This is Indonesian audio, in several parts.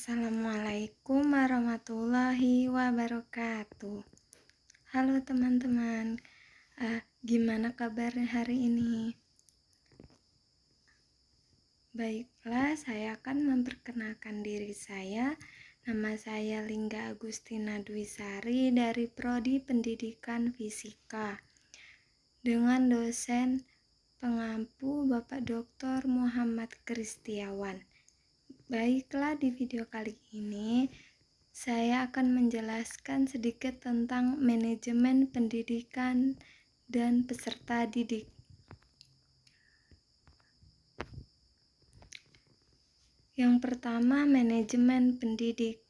Assalamualaikum warahmatullahi wabarakatuh. Halo teman-teman, gimana kabar hari ini? Baiklah, saya akan memperkenalkan diri saya. Nama saya Lingga Agustina Dwisari dari Prodi Pendidikan Fisika dengan dosen pengampu Bapak Dr. Muhammad Kristiawan. Baiklah, di video kali ini saya akan menjelaskan sedikit tentang manajemen pendidikan dan peserta didik. Yang pertama, manajemen pendidik.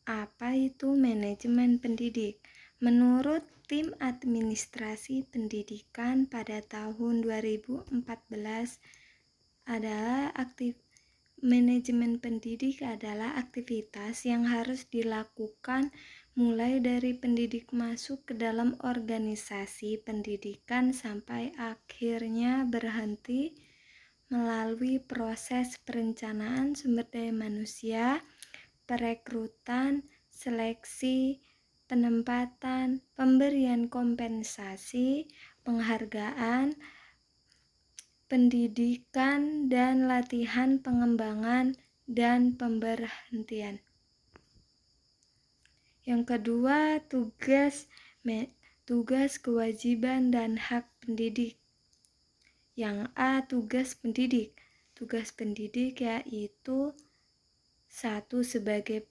Apa itu manajemen pendidik? Menurut tim administrasi pendidikan pada tahun 2014 adalah manajemen pendidik adalah aktivitas yang harus dilakukan mulai dari pendidik masuk ke dalam organisasi pendidikan sampai akhirnya berhenti melalui proses perencanaan sumber daya manusia, perekrutan, seleksi, penempatan, pemberian kompensasi, penghargaan, pendidikan dan latihan pengembangan dan pemberhentian. Yang kedua, tugas kewajiban dan hak pendidik. Yang A, tugas pendidik. Tugas pendidik yaitu satu, sebagai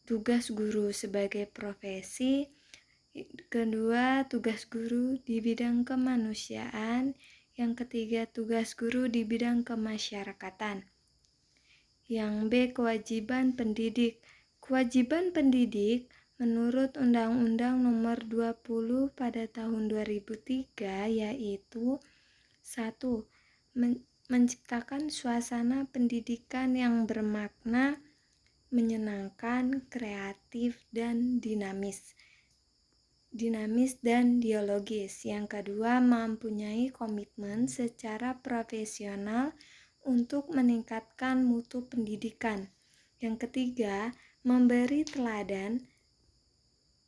tugas guru sebagai profesi. Kedua, tugas guru di bidang kemanusiaan. Yang ketiga, tugas guru di bidang kemasyarakatan. Yang B, kewajiban pendidik. Kewajiban pendidik menurut Undang-Undang Nomor 20 pada tahun 2003 yaitu 1. Menciptakan suasana pendidikan yang bermakna, menyenangkan, kreatif, dan dinamis dan dialogis. Yang kedua, mempunyai komitmen secara profesional untuk meningkatkan mutu pendidikan. Yang ketiga, memberi teladan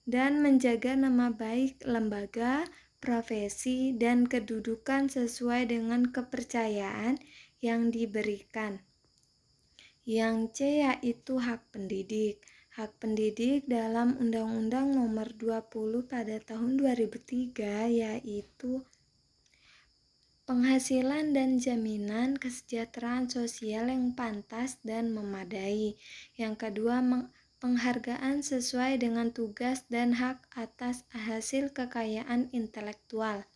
dan menjaga nama baik lembaga, profesi, dan kedudukan sesuai dengan kepercayaan yang diberikan. Yang C yaitu hak pendidik. Hak pendidik dalam Undang-Undang Nomor 20 pada tahun 2003 yaitu penghasilan dan jaminan kesejahteraan sosial yang pantas dan memadai. Yang kedua, penghargaan sesuai dengan tugas dan hak atas hasil kekayaan intelektual.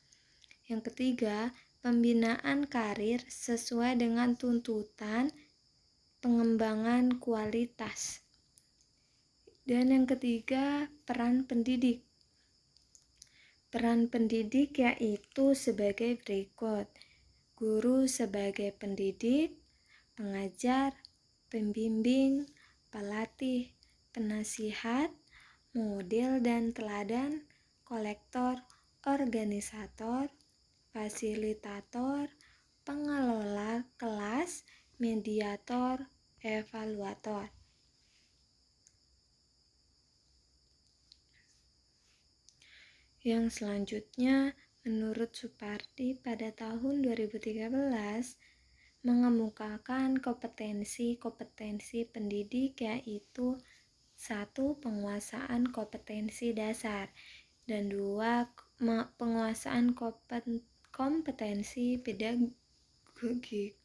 Yang ketiga, pembinaan karir sesuai dengan tuntutan pengembangan kualitas. Dan yang ketiga, peran pendidik. Peran pendidik yaitu sebagai berikut. Guru sebagai pendidik, pengajar, pembimbing, pelatih, penasihat, model dan teladan, kolektor, organisator, fasilitator, pengelola kelas, mediator, evaluator. Yang selanjutnya, menurut Supardi pada tahun 2013 mengemukakan kompetensi pendidik yaitu 1. Penguasaan kompetensi dasar dan 2. Penguasaan kompetensi pedagogik.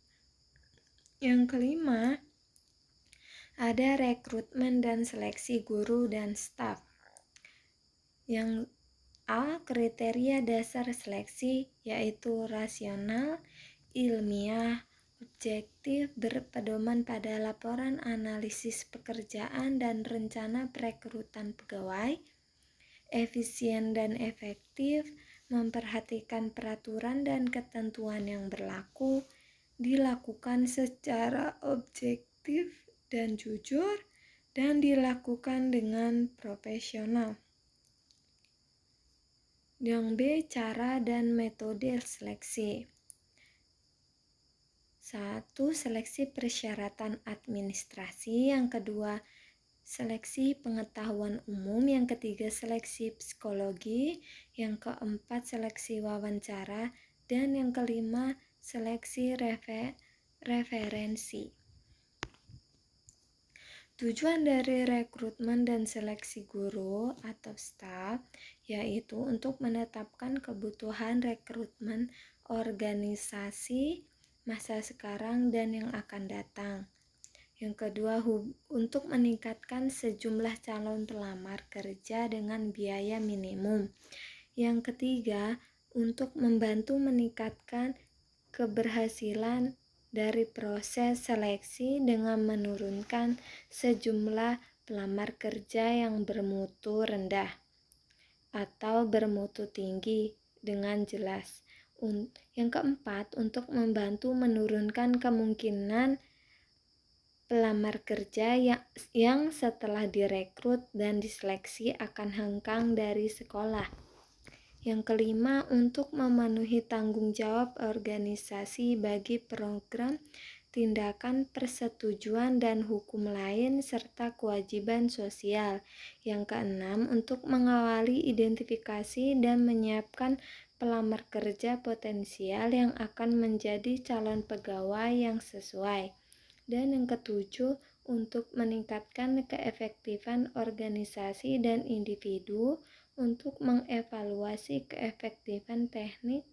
Yang kelima, ada rekrutmen dan seleksi guru dan staf. Yang A. Kriteria dasar seleksi yaitu rasional, ilmiah, objektif, berpedoman pada laporan analisis pekerjaan dan rencana perekrutan pegawai, efisien dan efektif, memperhatikan peraturan dan ketentuan yang berlaku, dilakukan secara objektif dan jujur, dan dilakukan dengan profesional. Yang B. Cara dan metode seleksi. Satu, seleksi persyaratan administrasi. Yang kedua, seleksi pengetahuan umum. Yang ketiga, seleksi psikologi. Yang keempat, seleksi wawancara. Dan yang kelima, seleksi referensi. Tujuan dari rekrutmen dan seleksi guru atau staf yaitu untuk menetapkan kebutuhan rekrutmen organisasi masa sekarang dan yang akan datang. Yang kedua, untuk meningkatkan sejumlah calon pelamar kerja dengan biaya minimum. Yang ketiga, untuk membantu meningkatkan keberhasilan dari proses seleksi dengan menurunkan sejumlah pelamar kerja yang bermutu rendah atau bermutu tinggi dengan jelas. Yang keempat, untuk membantu menurunkan kemungkinan pelamar kerja yang setelah direkrut dan diseleksi akan hengkang dari sekolah. Yang kelima, untuk memenuhi tanggung jawab organisasi bagi program, tindakan, persetujuan, dan hukum lain, serta kewajiban sosial. Yang keenam, untuk mengawali identifikasi dan menyiapkan pelamar kerja potensial yang akan menjadi calon pegawai yang sesuai. Dan yang ketujuh, untuk meningkatkan keefektifan organisasi dan individu untuk mengevaluasi keefektifan teknik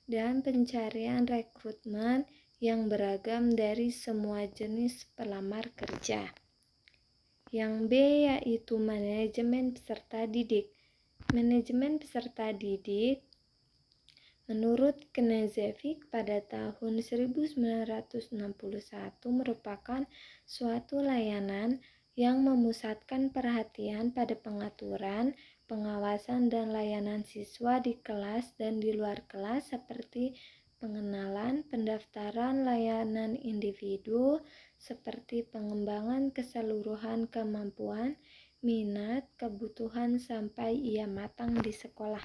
dan pencarian rekrutmen yang beragam dari semua jenis pelamar kerja. Yang B yaitu manajemen peserta didik. Manajemen peserta didik menurut Knežević pada tahun 1961 merupakan suatu layanan yang memusatkan perhatian pada pengaturan, pengawasan, dan layanan siswa di kelas dan di luar kelas seperti pengenalan, pendaftaran, layanan individu, seperti pengembangan keseluruhan kemampuan, minat, kebutuhan sampai ia matang di sekolah.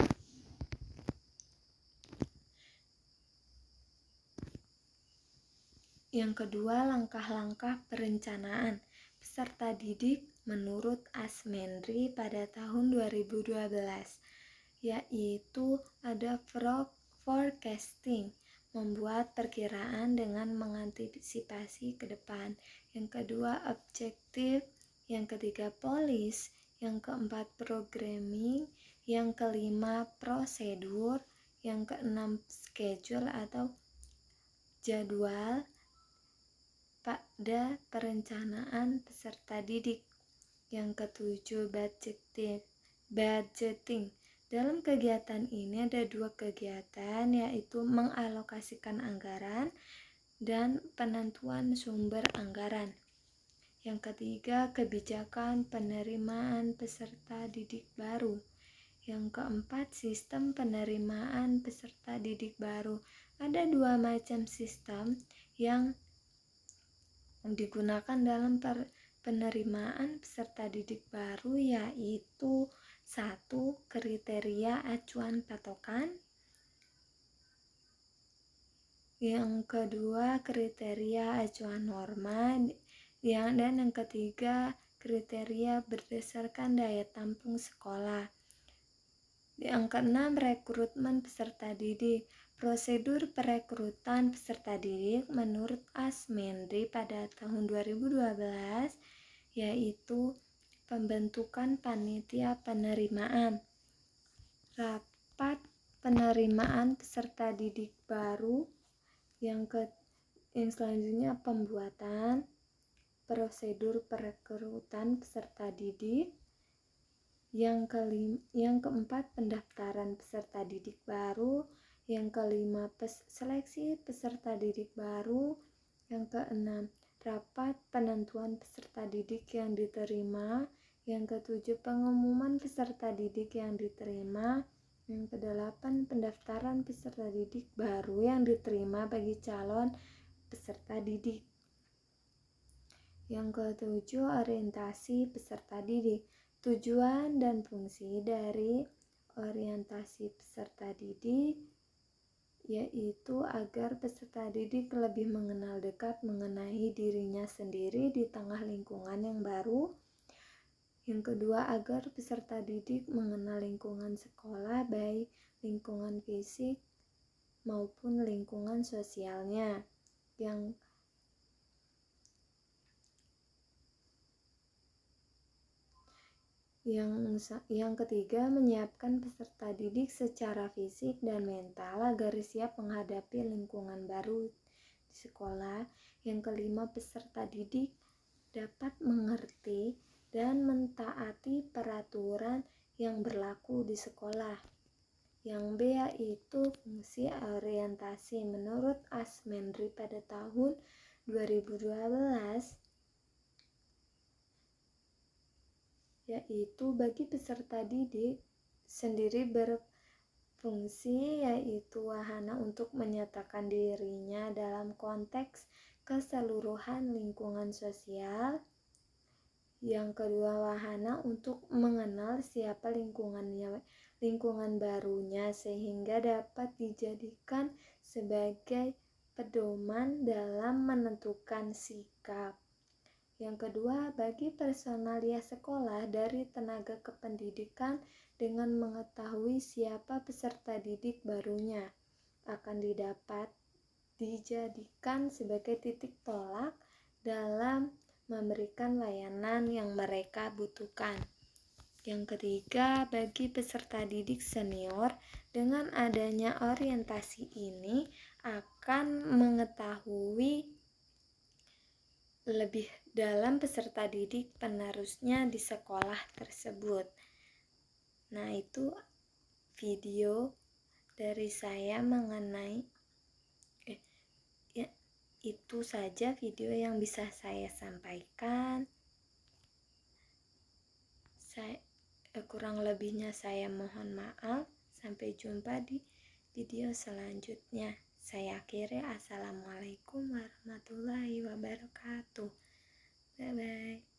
Yang kedua, langkah-langkah perencanaan peserta didik menurut Asmendri pada tahun 2012, yaitu ada forecasting, membuat perkiraan dengan mengantisipasi ke depan. Yang kedua, objektif. Yang ketiga, policy. Yang keempat, programming. Yang kelima, prosedur. Yang keenam, schedule atau jadwal pada perencanaan peserta didik. Yang ketujuh, budgeting. Dalam kegiatan ini ada dua kegiatan, yaitu mengalokasikan anggaran dan penentuan sumber anggaran. Yang ketiga, kebijakan penerimaan peserta didik baru. Yang keempat, sistem penerimaan peserta didik baru. Ada dua macam sistem yang digunakan dalam penerimaan peserta didik baru, yaitu satu, kriteria acuan patokan. Yang kedua, kriteria acuan norma. Dan yang ketiga, kriteria berdasarkan daya tampung sekolah. Yang keenam, rekrutmen peserta didik. Prosedur perekrutan peserta didik menurut Asmendri pada tahun 2012 yaitu pembentukan panitia penerimaan, rapat penerimaan peserta didik baru, yang selanjutnya pembuatan prosedur perekrutan peserta didik, yang keempat pendaftaran peserta didik baru, yang kelima seleksi peserta didik baru, yang keenam rapat penentuan peserta didik yang diterima, yang ketujuh pengumuman peserta didik yang diterima, yang kedelapan pendaftaran peserta didik baru yang diterima bagi calon peserta didik. Yang ketujuh, orientasi peserta didik. Tujuan dan fungsi dari orientasi peserta didik yaitu agar peserta didik lebih mengenal dekat mengenai dirinya sendiri di tengah lingkungan yang baru. Yang kedua, agar peserta didik mengenal lingkungan sekolah, baik lingkungan fisik maupun lingkungan sosialnya. Yang ketiga, menyiapkan peserta didik secara fisik dan mental agar siap menghadapi lingkungan baru di sekolah. Yang kelima, peserta didik dapat mengerti dan mentaati peraturan yang berlaku di sekolah. Yang B, yaitu fungsi orientasi. Menurut Asmendri pada tahun 2012, yaitu bagi peserta didik sendiri berfungsi yaitu wahana untuk menyatakan dirinya dalam konteks keseluruhan lingkungan sosial. Yang kedua, wahana untuk mengenal siapa lingkungan barunya sehingga dapat dijadikan sebagai pedoman dalam menentukan sikap. Yang kedua, bagi personalia sekolah dari tenaga kependidikan dengan mengetahui siapa peserta didik barunya akan dapat dijadikan sebagai titik tolak dalam memberikan layanan yang mereka butuhkan. Yang ketiga, bagi peserta didik senior dengan adanya orientasi ini akan mengetahui lebih dalam peserta didik penerusnya di sekolah tersebut. Nah, itu video dari saya mengenai itu saja video yang bisa saya sampaikan. Kurang lebihnya saya mohon maaf. Sampai jumpa di video selanjutnya. Saya akhiri. Assalamualaikum warahmatullahi wabarakatuh. Bye-bye.